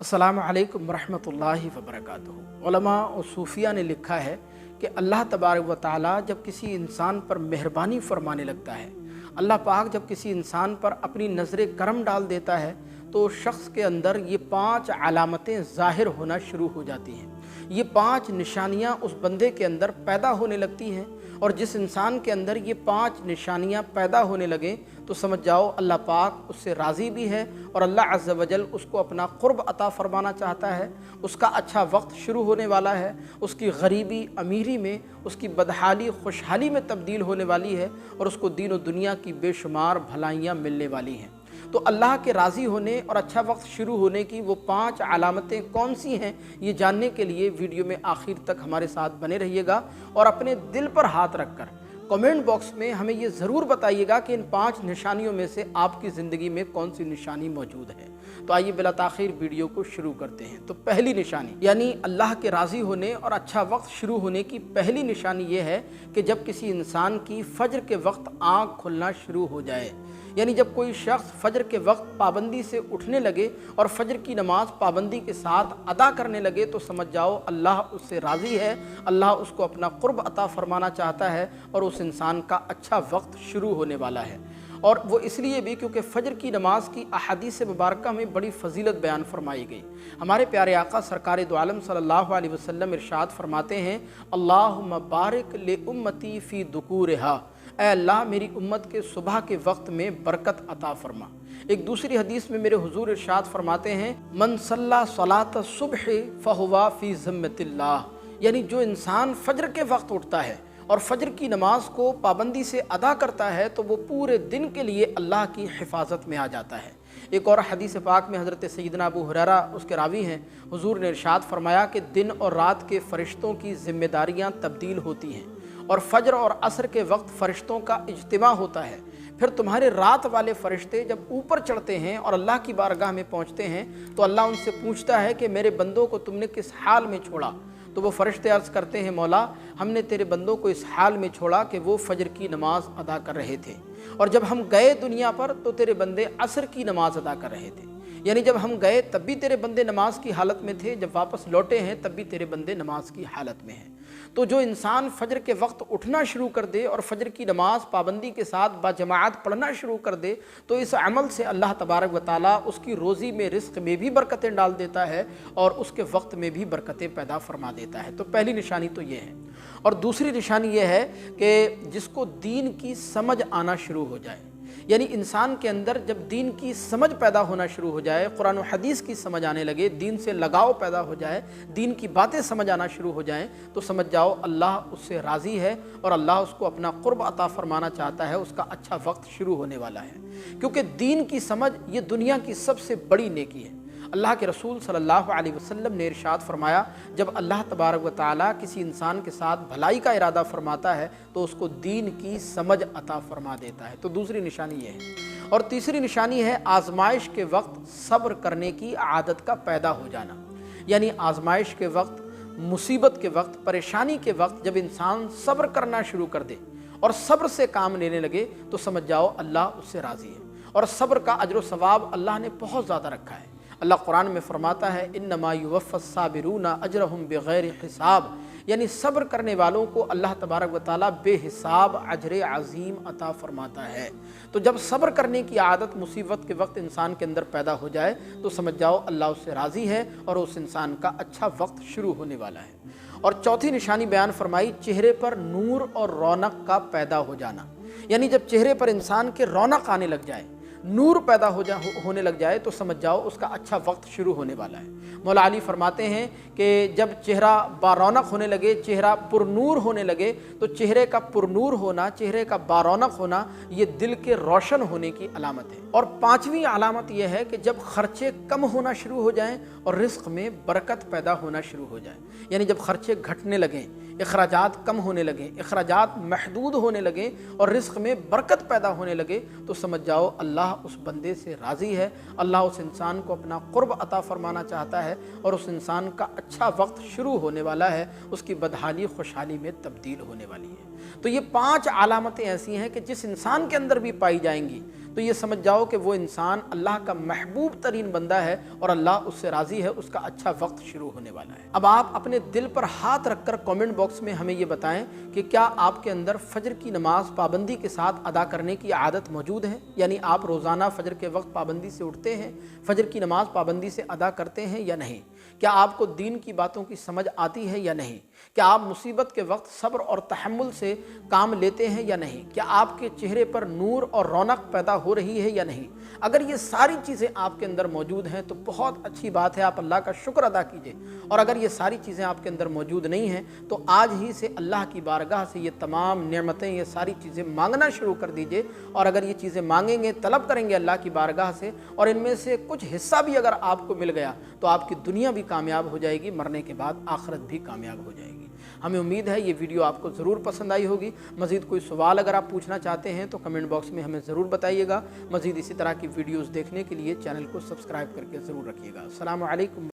अस्सलामु अलैकुम वरहमतुल्लाहि वबरकातुहू। उलमा और सूफिया ने लिखा है कि अल्लाह तबारक व तआला जब किसी इंसान पर मेहरबानी फरमाने लगता है, अल्लाह पाक जब किसी इंसान पर अपनी नज़र करम डाल देता है तो शख्स के अंदर ये 5 अलामतें ज़ाहिर होना शुरू हो जाती हैं। ये 5 निशानियाँ उस बंदे के अंदर पैदा होने लगती हैं, और जिस इंसान के अंदर ये 5 निशानियाँ पैदा होने लगें तो समझ जाओ अल्लाह पाक उससे राज़ी भी है और अल्लाह अज़्ज़ व जल उसको अपना क़ुर्ब अता फ़रमाना चाहता है। उसका अच्छा वक्त शुरू होने वाला है, उसकी गरीबी अमीरी में, उसकी बदहाली खुशहाली में तब्दील होने वाली है, और उसको दीन और दुनिया की बेशुमार भलाइयाँ मिलने वाली हैं। तो अल्लाह के राज़ी होने और अच्छा वक्त शुरू होने की वो 5 अलामतें कौन सी हैं, ये जानने के लिए वीडियो में आखिर तक हमारे साथ बने रहिएगा, और अपने दिल पर हाथ रखकर कमेंट बॉक्स में हमें ये ज़रूर बताइएगा कि इन 5 निशानियों में से आपकी ज़िंदगी में कौन सी निशानी मौजूद है। तो आइए बिला ताख़ीर वीडियो को शुरू करते हैं। तो पहली निशानी यानी अल्लाह के राज़ी होने और अच्छा वक्त शुरू होने की पहली निशानी ये है कि जब किसी इंसान की फ़ज्र के वक्त आँख खुलना शुरू हो जाए, यानी जब कोई शख्स फ़ज्र के वक्त पाबंदी से उठने लगे और फ़ज्र की नमाज़ पाबंदी के साथ अदा करने लगे तो समझ जाओ अल्लाह उससे राज़ी है, अल्लाह उसको अपना क़ुर्ब अता फ़रमाना चाहता है और उस इंसान का अच्छा वक्त शुरू होने वाला है। और वो इसलिए भी क्योंकि फ़ज्र की नमाज की अहादीस मुबारका में बड़ी फ़जीलत बयान फरमाई गई। हमारे प्यारे आका सरकार दो आलम सल्लल्लाहु अलैहि वसल्लम इरशाद फरमाते हैं, अल्लाहुम्मा बारिक ले उम्मती फ़ी दुकूरिहा, ऐ अल्लाह मेरी उम्मत के सुबह के वक्त में बरकत अता फरमा। एक दूसरी हदीस में मेरे हुजूर इरशाद फरमाते हैं, मन सल्ला सलात सुबह फ़हुवा फ़ी ज़िम्मतिल्लाह, यानी जो इंसान फ़ज्र के वक्त उठता है और फ़ज्र की नमाज को पाबंदी से अदा करता है तो वो पूरे दिन के लिए अल्लाह की हिफाजत में आ जाता है। एक और हदीस पाक में हज़रत सैयदना अबू हुरैरा उसके रावी हैं, हुजूर ने इरशाद फरमाया कि दिन और रात के फ़रिश्तों की ज़िम्मेदारियाँ तब्दील होती हैं और फ़ज्र और असर के वक्त फ़रिश्तों का इज्तिमा होता है। फिर तुम्हारे रात वाले फ़रिश्ते जब ऊपर चढ़ते हैं और अल्लाह की बारगाह में पहुँचते हैं तो अल्लाह उनसे पूछता है कि मेरे बंदों को तुमने किस हाल में छोड़ा। तो वो फ़रिश्ते अर्ज़ करते हैं, मौला हमने तेरे बंदों को इस हाल में छोड़ा कि वो फ़ज्र की नमाज़ अदा कर रहे थे, और जब हम गए दुनिया पर तो तेरे बंदे असर की नमाज़ अदा कर रहे थे। यानी जब हम गए तब भी तेरे बंदे नमाज की हालत में थे, जब वापस लौटे हैं तब भी तेरे बंदे नमाज की हालत में हैं। तो जो इंसान फ़ज्र के वक्त उठना शुरू कर दे और फ़ज्र की नमाज पाबंदी के साथ बाजमात पढ़ना शुरू कर दे तो इस अमल से अल्लाह तबारक व तआला उसकी रोज़ी में, रिज़्क़ में भी बरकतें डाल देता है और उसके वक्त में भी बरकतें पैदा फरमा देता है। तो पहली निशानी तो ये है। और दूसरी निशानी ये है कि जिसको दीन की समझ आना शुरू हो जाए, यानी इंसान के अंदर जब दीन की समझ पैदा होना शुरू हो जाए, कुरान और हदीस की समझ आने लगे, दीन से लगाव पैदा हो जाए, दीन की बातें समझ आना शुरू हो जाएं तो समझ जाओ अल्लाह उससे राज़ी है और अल्लाह उसको अपना क़ुर्ब अता फ़रमाना चाहता है, उसका अच्छा वक्त शुरू होने वाला है। क्योंकि दीन की समझ ये दुनिया की सबसे बड़ी नेकी है। अल्लाह के रसूल सल्लल्लाहु अलैहि वसल्लम ने इरशाद फरमाया, जब अल्लाह तबारक व तआला किसी इंसान के साथ भलाई का इरादा फरमाता है तो उसको दीन की समझ अता फरमा देता है। तो दूसरी निशानी ये है। और तीसरी निशानी है आजमाइश के वक्त सब्र करने की आदत का पैदा हो जाना। यानी आजमाइश के वक्त, मुसीबत के वक्त, परेशानी के वक्त जब इंसान सब्र करना शुरू कर दे और सब्र से काम लेने लगे तो समझ जाओ अल्लाह उससे राज़ी है। और सब्र का अजर व सवाब अल्लाह ने बहुत ज़्यादा रखा है। अल्लाह कुरान में फरमाता है, इन्नमा युवफ़्फ़स साबिरूना अजरहुम बिग़ैरि हिसाब, यानी सब्र करने वालों को अल्लाह तबारक व तआला बेहिसाब अजर अज़ीम अता फरमाता है। तो जब सब्र करने की आदत मुसीबत के वक्त इंसान के अंदर पैदा हो जाए तो समझ जाओ अल्लाह उससे राज़ी है और उस इंसान का अच्छा वक्त शुरू होने वाला है। और चौथी निशानी बयान फरमाई, चेहरे पर नूर और रौनक का पैदा हो जाना। यानी जब चेहरे पर इंसान के रौनक आने लग जाए, नूर पैदा होने लग जाए तो समझ जाओ उसका अच्छा वक्त शुरू होने वाला है। मौला अली फरमाते हैं कि जब चेहरा बारौनक होने लगे, चेहरा पुरनूर होने लगे तो चेहरे का पुरनूर होना, चेहरे का बारौनक होना ये दिल के रोशन होने की अलामत है। और पांचवी अलामत यह है कि जब खर्चे कम होना शुरू हो जाएं और रिज़्क़ में बरकत पैदा होना शुरू हो जाए, यानी जब खर्चे घटने लगें, अखराजात कम होने लगें, अखराजात महदूद होने लगें और रिज़्क़ में बरकत पैदा होने लगे तो समझ जाओ अल्लाह उस बंदे से राज़ी है, अल्लाह उस इंसान को अपना क़ुर्ब अता फ़रमाना चाहता है और उस इंसान का अच्छा वक्त शुरू होने वाला है, उसकी बदहाली खुशहाली में तब्दील होने वाली है। तो ये 5 अलामतें ऐसी हैं कि जिस इंसान के अंदर भी पाई जाएंगी तो ये समझ जाओ कि वो इंसान अल्लाह का महबूब तरीन बंदा है और अल्लाह उससे राज़ी है, उसका अच्छा वक्त शुरू होने वाला है। अब आप अपने दिल पर हाथ रखकर कमेंट बॉक्स में हमें ये बताएं कि क्या आपके अंदर फजर की नमाज पाबंदी के साथ अदा करने की आदत मौजूद है, यानी आप रोज़ाना फजर के वक्त पाबंदी से उठते हैं, फजर की नमाज पाबंदी से अदा करते हैं या नहीं। क्या आपको दीन की बातों की समझ आती है या नहीं। क्या आप मुसीबत के वक्त सब्र और तहम्मुल से काम लेते हैं या नहीं। क्या आपके चेहरे पर नूर और रौनक पैदा हो रही है या नहीं। अगर ये सारी चीज़ें आपके अंदर मौजूद हैं तो बहुत अच्छी बात है, आप अल्लाह का शुक्र अदा कीजिए। और अगर ये सारी चीज़ें आपके अंदर मौजूद नहीं हैं तो आज ही से अल्लाह की बारगाह से ये तमाम नेमतें, ये सारी चीज़ें मांगना शुरू कर दीजिए। और अगर ये चीज़ें मांगेंगे, तलब करेंगे अल्लाह की बारगाह से, और इनमें से कुछ हिस्सा भी अगर आपको मिल गया तो आपकी दुनिया भी कामयाब हो जाएगी, मरने के बाद आखिरत भी कामयाब हो जाएगी। हमें उम्मीद है ये वीडियो आपको ज़रूर पसंद आई होगी। मज़ीद कोई सवाल अगर आप पूछना चाहते हैं तो कमेंट बॉक्स में हमें ज़रूर बताइएगा। मज़ीद इसी तरह की वीडियोज़ देखने के लिए चैनल को सब्सक्राइब करके ज़रूर रखिएगा। अस्सलामु अलैकुम।